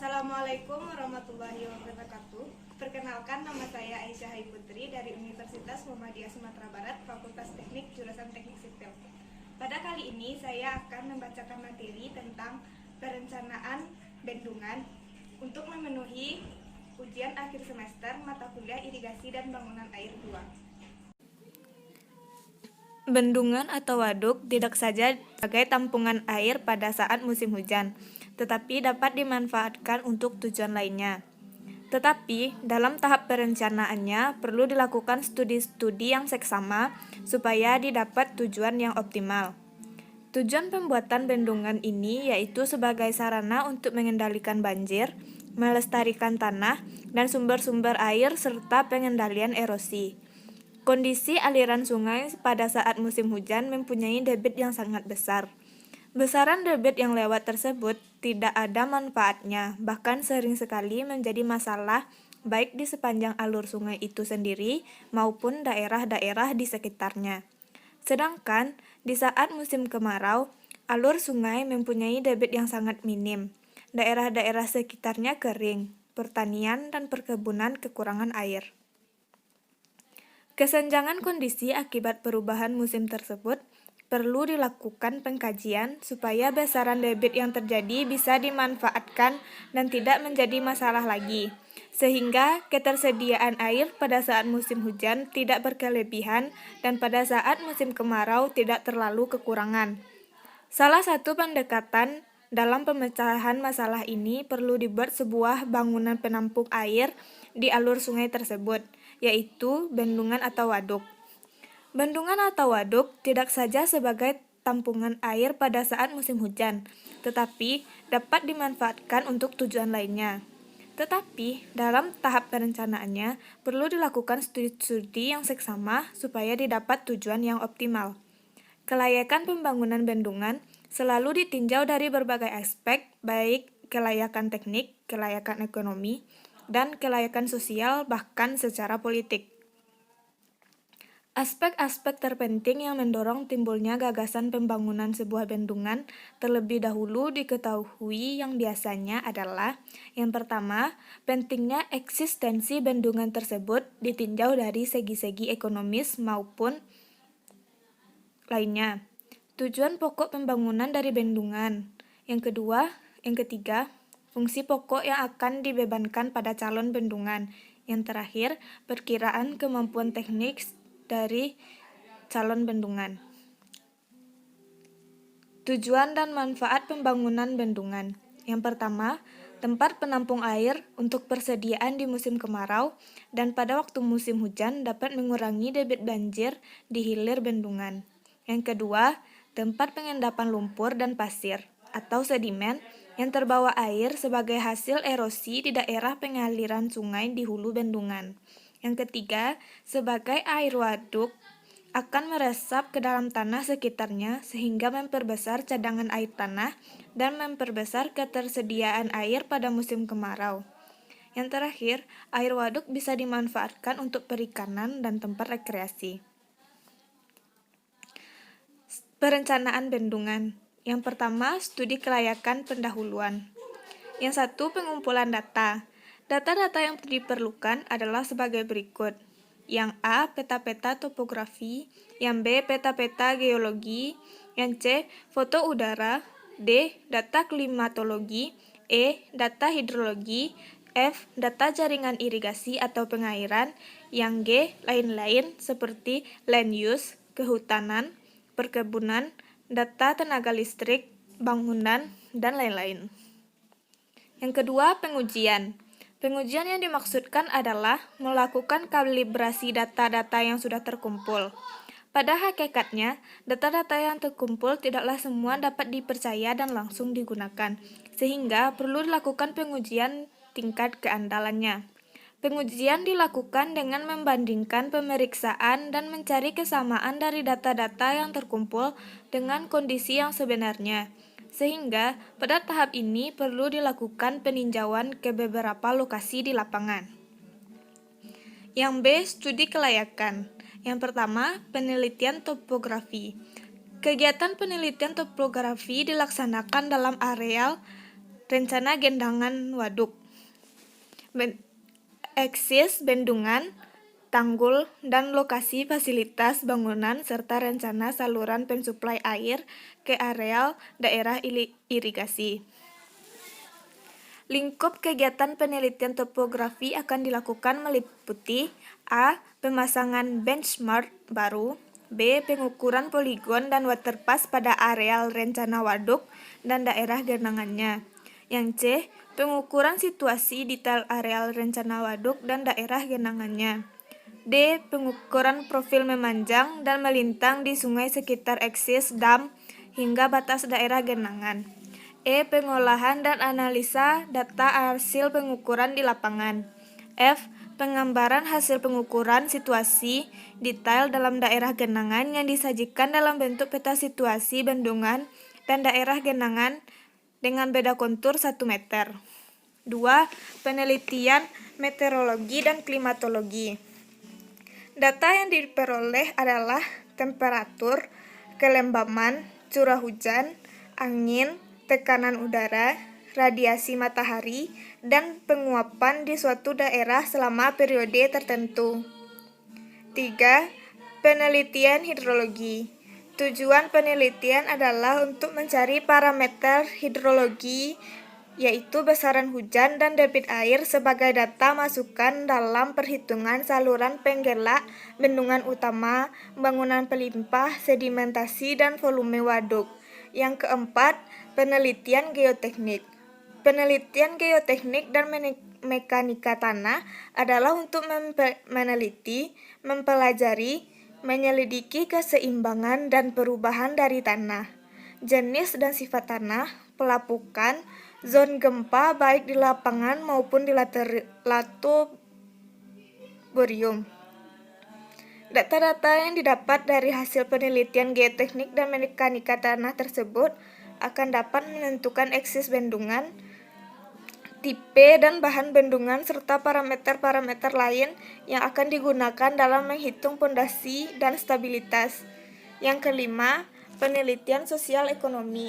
Assalamualaikum warahmatullahi wabarakatuh. Perkenalkan, nama saya Aisyah Hai Putri dari Universitas Muhammadiyah Sumatera Barat, Fakultas Teknik, Jurusan Teknik Sipil. Pada kali ini saya akan membacakan materi tentang perencanaan bendungan untuk memenuhi ujian akhir semester mata kuliah irigasi dan bangunan air 2. Bendungan atau waduk tidak saja sebagai tampungan air pada saat musim hujan, tetapi dapat dimanfaatkan untuk tujuan lainnya. Tetapi, dalam tahap perencanaannya perlu dilakukan studi-studi yang seksama supaya didapat tujuan yang optimal. Tujuan pembuatan bendungan ini yaitu sebagai sarana untuk mengendalikan banjir, melestarikan tanah dan sumber-sumber air serta pengendalian erosi. Kondisi aliran sungai pada saat musim hujan mempunyai debit yang sangat besar. Besaran debit yang lewat tersebut tidak ada manfaatnya, bahkan sering sekali menjadi masalah baik di sepanjang alur sungai itu sendiri maupun daerah-daerah di sekitarnya. Sedangkan di saat musim kemarau, alur sungai mempunyai debit yang sangat minim. Daerah-daerah sekitarnya kering, pertanian dan perkebunan kekurangan air. Kesenjangan kondisi akibat perubahan musim tersebut perlu dilakukan pengkajian supaya besaran debit yang terjadi bisa dimanfaatkan dan tidak menjadi masalah lagi, sehingga ketersediaan air pada saat musim hujan tidak berkelebihan dan pada saat musim kemarau tidak terlalu kekurangan. Salah satu pendekatan dalam pemecahan masalah ini perlu dibuat sebuah bangunan penampung air di alur sungai tersebut, yaitu bendungan atau waduk. Bendungan atau waduk tidak saja sebagai tampungan air pada saat musim hujan, tetapi dapat dimanfaatkan untuk tujuan lainnya. Tetapi, dalam tahap perencanaannya, perlu dilakukan studi-studi yang seksama supaya didapat tujuan yang optimal. Kelayakan pembangunan bendungan selalu ditinjau dari berbagai aspek, baik kelayakan teknik, kelayakan ekonomi, dan kelayakan sosial, bahkan secara politik. Aspek-aspek terpenting yang mendorong timbulnya gagasan pembangunan sebuah bendungan terlebih dahulu diketahui yang biasanya adalah: yang pertama, pentingnya eksistensi bendungan tersebut ditinjau dari segi-segi ekonomis maupun lainnya. Tujuan pokok pembangunan dari bendungan. Yang ketiga, fungsi pokok yang akan dibebankan pada calon bendungan. Yang terakhir, perkiraan kemampuan teknik dari calon bendungan. Tujuan dan manfaat pembangunan bendungan. Yang pertama, tempat penampung air untuk persediaan di musim kemarau dan pada waktu musim hujan dapat mengurangi debit banjir di hilir bendungan. Yang kedua, tempat pengendapan lumpur dan pasir atau sedimen yang terbawa air sebagai hasil erosi di daerah pengaliran sungai di hulu bendungan. Yang ketiga, sebagai air waduk akan meresap ke dalam tanah sekitarnya sehingga memperbesar cadangan air tanah dan memperbesar ketersediaan air pada musim kemarau. Yang terakhir, air waduk bisa dimanfaatkan untuk perikanan dan tempat rekreasi. Perencanaan bendungan. Yang pertama, studi kelayakan pendahuluan. Yang satu, pengumpulan data. Data-data yang diperlukan adalah sebagai berikut. Yang A, peta-peta topografi. Yang B, peta-peta geologi. Yang C, foto udara. D, data klimatologi. E, data hidrologi. F, data jaringan irigasi atau pengairan. Yang G, lain-lain seperti land use, kehutanan, perkebunan, data tenaga listrik, bangunan, dan lain-lain. Yang kedua, pengujian. Pengujian yang dimaksudkan adalah melakukan kalibrasi data-data yang sudah terkumpul. Pada hakikatnya, data-data yang terkumpul tidaklah semua dapat dipercaya dan langsung digunakan, sehingga perlu dilakukan pengujian tingkat keandalannya. Pengujian dilakukan dengan membandingkan pemeriksaan dan mencari kesamaan dari data-data yang terkumpul dengan kondisi yang sebenarnya. Sehingga pada tahap ini perlu dilakukan peninjauan ke beberapa lokasi di lapangan. Yang B, studi kelayakan. Yang pertama, penelitian topografi. Kegiatan penelitian topografi dilaksanakan dalam areal Rencana Gendangan Waduk. Eksis bendungan, tanggul, dan lokasi fasilitas bangunan serta rencana saluran pensuplai air ke areal daerah irigasi. Lingkup kegiatan penelitian topografi akan dilakukan meliputi A. Pemasangan benchmark baru, B. Pengukuran poligon dan waterpass pada areal rencana waduk dan daerah genangannya. Yang C. Pengukuran situasi detail areal rencana waduk dan daerah genangannya. D. Pengukuran profil memanjang dan melintang di sungai sekitar eksis dam hingga batas daerah genangan. E. Pengolahan dan analisa data hasil pengukuran di lapangan. F. Penggambaran hasil pengukuran situasi detail dalam daerah genangan yang disajikan dalam bentuk peta situasi bendungan dan daerah genangan dengan beda kontur 1 meter. 2. Penelitian meteorologi dan klimatologi. Data yang diperoleh adalah temperatur, kelembaman, curah hujan, angin, tekanan udara, radiasi matahari, dan penguapan di suatu daerah selama periode tertentu. 3. Penelitian hidrologi. Tujuan penelitian adalah untuk mencari parameter hidrologi, yaitu besaran hujan dan debit air sebagai data masukan dalam perhitungan saluran penggelak, bendungan utama, bangunan pelimpah, sedimentasi, dan volume waduk. Yang keempat, penelitian geoteknik. Penelitian geoteknik dan mekanika tanah adalah untuk meneliti, mempelajari, menyelidiki keseimbangan dan perubahan dari tanah, jenis dan sifat tanah, pelapukan, zon gempa baik di lapangan maupun di laboratorium. Data-data yang didapat dari hasil penelitian geoteknik dan mekanika tanah tersebut akan dapat menentukan eksis bendungan, tipe dan bahan bendungan serta parameter-parameter lain yang akan digunakan dalam menghitung pondasi dan stabilitas. Yang kelima, penelitian sosial ekonomi.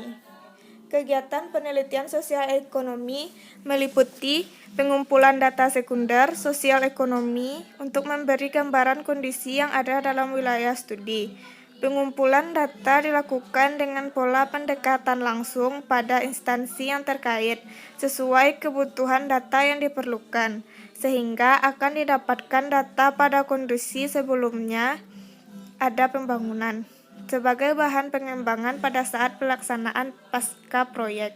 Kegiatan penelitian sosial ekonomi meliputi pengumpulan data sekunder sosial ekonomi untuk memberi gambaran kondisi yang ada dalam wilayah studi. Pengumpulan data dilakukan dengan pola pendekatan langsung pada instansi yang terkait sesuai kebutuhan data yang diperlukan, sehingga akan didapatkan data pada kondisi sebelumnya ada pembangunan sebagai bahan pengembangan pada saat pelaksanaan pasca proyek.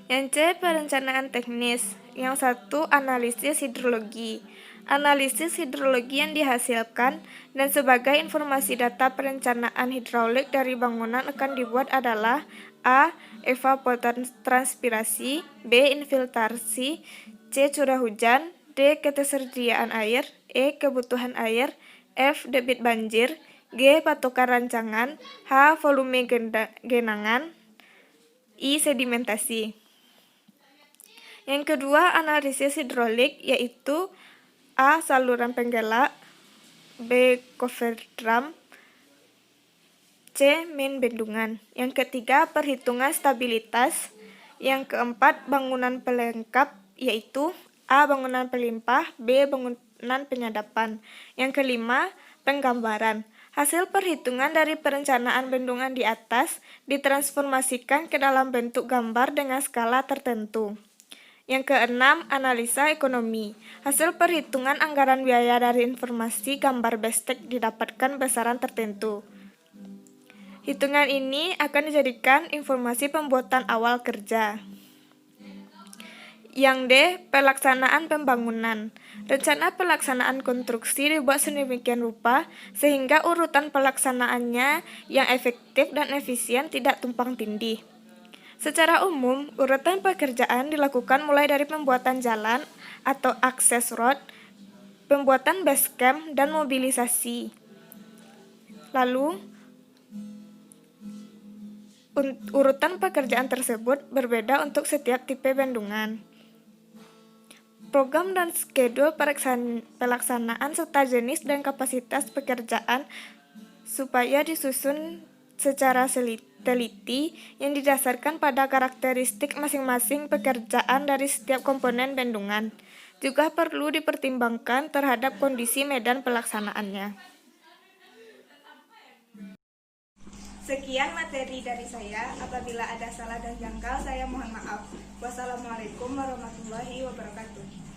Yang C. Perencanaan teknis. Yang 1. Analisis hidrologi. Analisis hidrologi yang dihasilkan dan sebagai informasi data perencanaan hidraulik dari bangunan akan dibuat adalah A. Evapotranspirasi, B. Infiltrasi, C. Curah hujan, D. Ketersediaan air, E. Kebutuhan air, F. Debit banjir, G. Patokan rancangan, H. Volume genangan, I. Sedimentasi. Yang kedua, analisis hidrolik, yaitu A. Saluran penggelak, B. cover dam, C. Main bendungan. Yang ketiga, perhitungan stabilitas. Yang keempat, bangunan pelengkap, yaitu A. Bangunan pelimpah, B. Bangunan penyadapan. Yang kelima, penggambaran. Hasil perhitungan dari perencanaan bendungan di atas ditransformasikan ke dalam bentuk gambar dengan skala tertentu. Yang keenam, analisa ekonomi. Hasil perhitungan anggaran biaya dari informasi gambar bestek didapatkan besaran tertentu. Hitungan ini akan dijadikan informasi pembuatan awal kerja. Yang D. Pelaksanaan pembangunan. Rencana pelaksanaan konstruksi dibuat sedemikian rupa sehingga urutan pelaksanaannya yang efektif dan efisien tidak tumpang tindih. Secara umum, urutan pekerjaan dilakukan mulai dari pembuatan jalan atau access road, pembuatan base camp, dan mobilisasi. Lalu, urutan pekerjaan tersebut berbeda untuk setiap tipe bendungan. Program dan schedule pelaksanaan serta jenis dan kapasitas pekerjaan supaya disusun secara teliti yang didasarkan pada karakteristik masing-masing pekerjaan dari setiap komponen bendungan. Juga perlu dipertimbangkan terhadap kondisi medan pelaksanaannya. Sekian materi dari saya. Apabila ada salah dan janggal, saya mohon maaf. Wassalamualaikum warahmatullahi wabarakatuh.